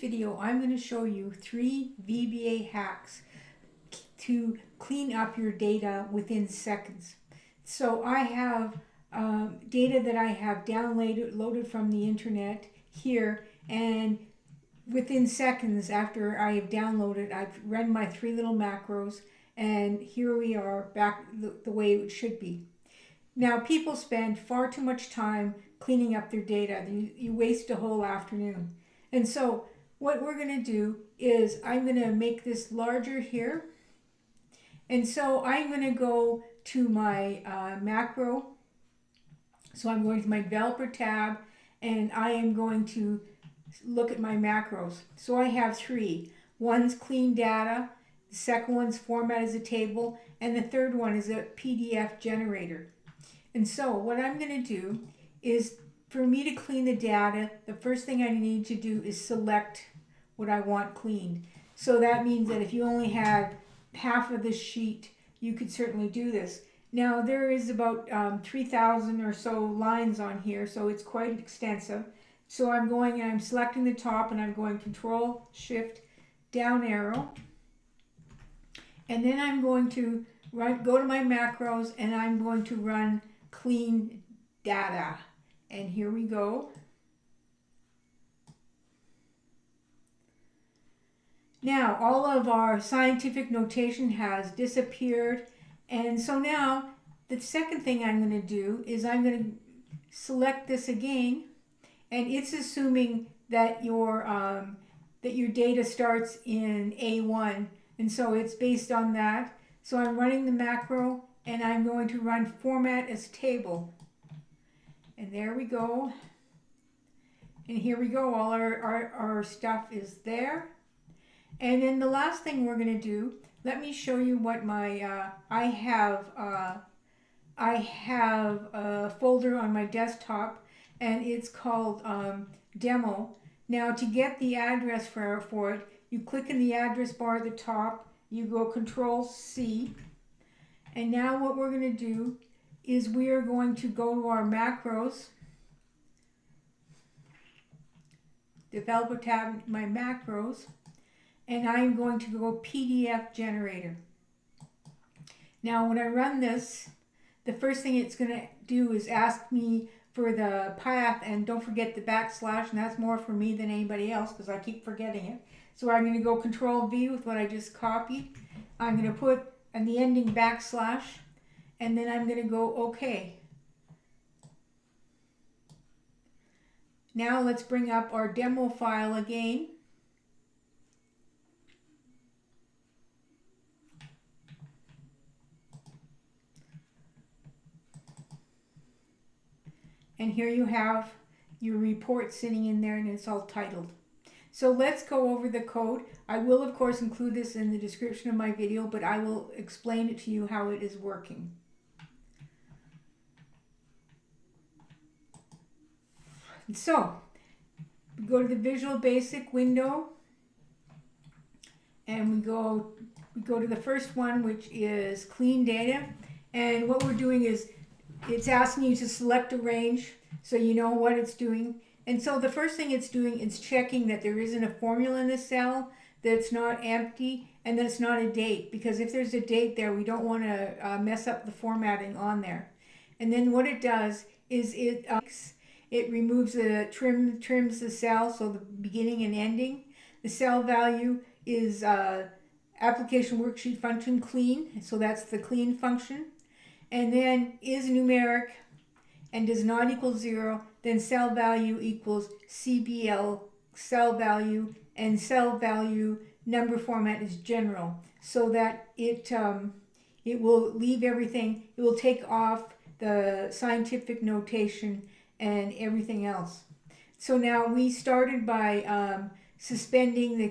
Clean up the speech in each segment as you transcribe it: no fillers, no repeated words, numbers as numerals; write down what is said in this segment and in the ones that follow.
video, I'm going to show you 3 VBA hacks to clean up your data within seconds. So I have data that I have loaded from the internet here, and within seconds after I have downloaded, I've run my 3 little macros, and here we are back the way it should be. Now, people spend far too much time cleaning up their data. You waste a whole afternoon. And so what we're going to do is I'm going to make this larger here. And so I'm going to go to my macro. So I'm going to my developer tab, and I am going to look at my macros. So I have 3. One's clean data, the second one's format as a table, and the third one is a PDF generator. And so what I'm going to do is, for me to clean the data, the first thing I need to do is select what I want cleaned. So that means that if you only had half of the sheet, you could certainly do this. Now there is about 3,000 or so lines on here, so it's quite extensive. So I'm going and I'm selecting the top, and I'm going Control Shift down arrow, and then I'm going to go to my macros, and I'm going to run clean data. And here we go. Now all of our scientific notation has disappeared, and so now the second thing I'm going to do is I'm going to select this again, and it's assuming that your data starts in A1, and so it's based on that. So I'm running the macro, and I'm going to run format as table. And there we go. And here we go. All our stuff is there. And then the last thing we're going to do, let me show you what my, I have a folder on my desktop, and it's called demo. Now to get the address for it, you click in the address bar at the top, you go Control C, and now what we're going to do is we are going to go to our macros, developer tab, my macros, and I'm going to go PDF generator. Now when I run this, the first thing it's going to do is ask me for the path, and don't forget the backslash, and that's more for me than anybody else because I keep forgetting it. So I'm going to go Control V with what I just copied. I'm going to put in the ending backslash, and then I'm going to go OK. Now let's bring up our demo file again. And here you have your report sitting in there, and it's all titled. So let's go over the code. I will of course include this in the description of my video, but I will explain it to you how it is working. So we go to the Visual Basic window, and we go to the first one, which is clean data. And what we're doing is it's asking you to select a range so you know what it's doing. And so the first thing it's doing is checking that there isn't a formula in the cell, that it's not empty, and that it's not a date, because if there's a date there, we don't want to mess up the formatting on there. And then what it does is it removes the trims the cell, so the beginning and ending. The cell value is Application.WorksheetFunction.Clean, so that's the clean function. And then IsNumeric and does not equal 0, then cellValue equals CBL cellValue, and cellValue number format is general, so that it will leave everything, it will take off the scientific notation and everything else. So now we started by suspending the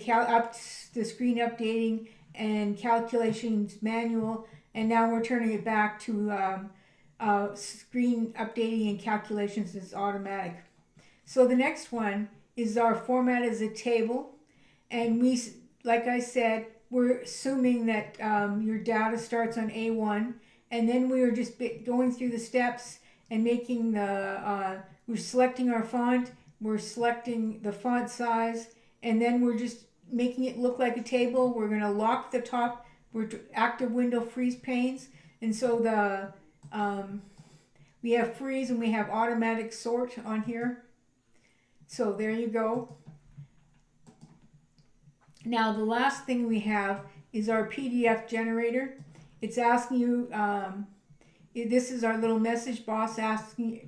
screen updating and calculations manual, and now we're turning it back to screen updating and calculations is automatic. So the next one is our format as a table, and we, like I said, we're assuming that your data starts on A1, and then we are just going through the steps and making the we're selecting our font, we're selecting the font size, and then we're just making it look like a table. We're going to lock the top. We're active window freeze panes, and so the we have freeze and we have automatic sort on here. So there you go. Now the last thing we have is our PDF generator. It's asking you, this is our little message box asking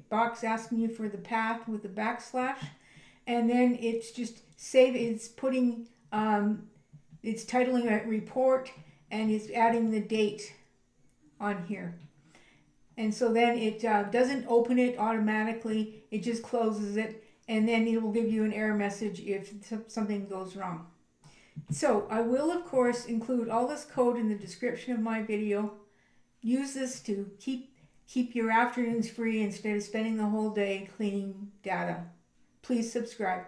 you for the path with the backslash. And then it's just it's putting, it's titling it report, and it's adding the date on here. And so then it doesn't open it automatically, it just closes it, and then it will give you an error message if something goes wrong. So I will, of course, include all this code in the description of my video. Use this to keep your afternoons free instead of spending the whole day cleaning data. Please subscribe.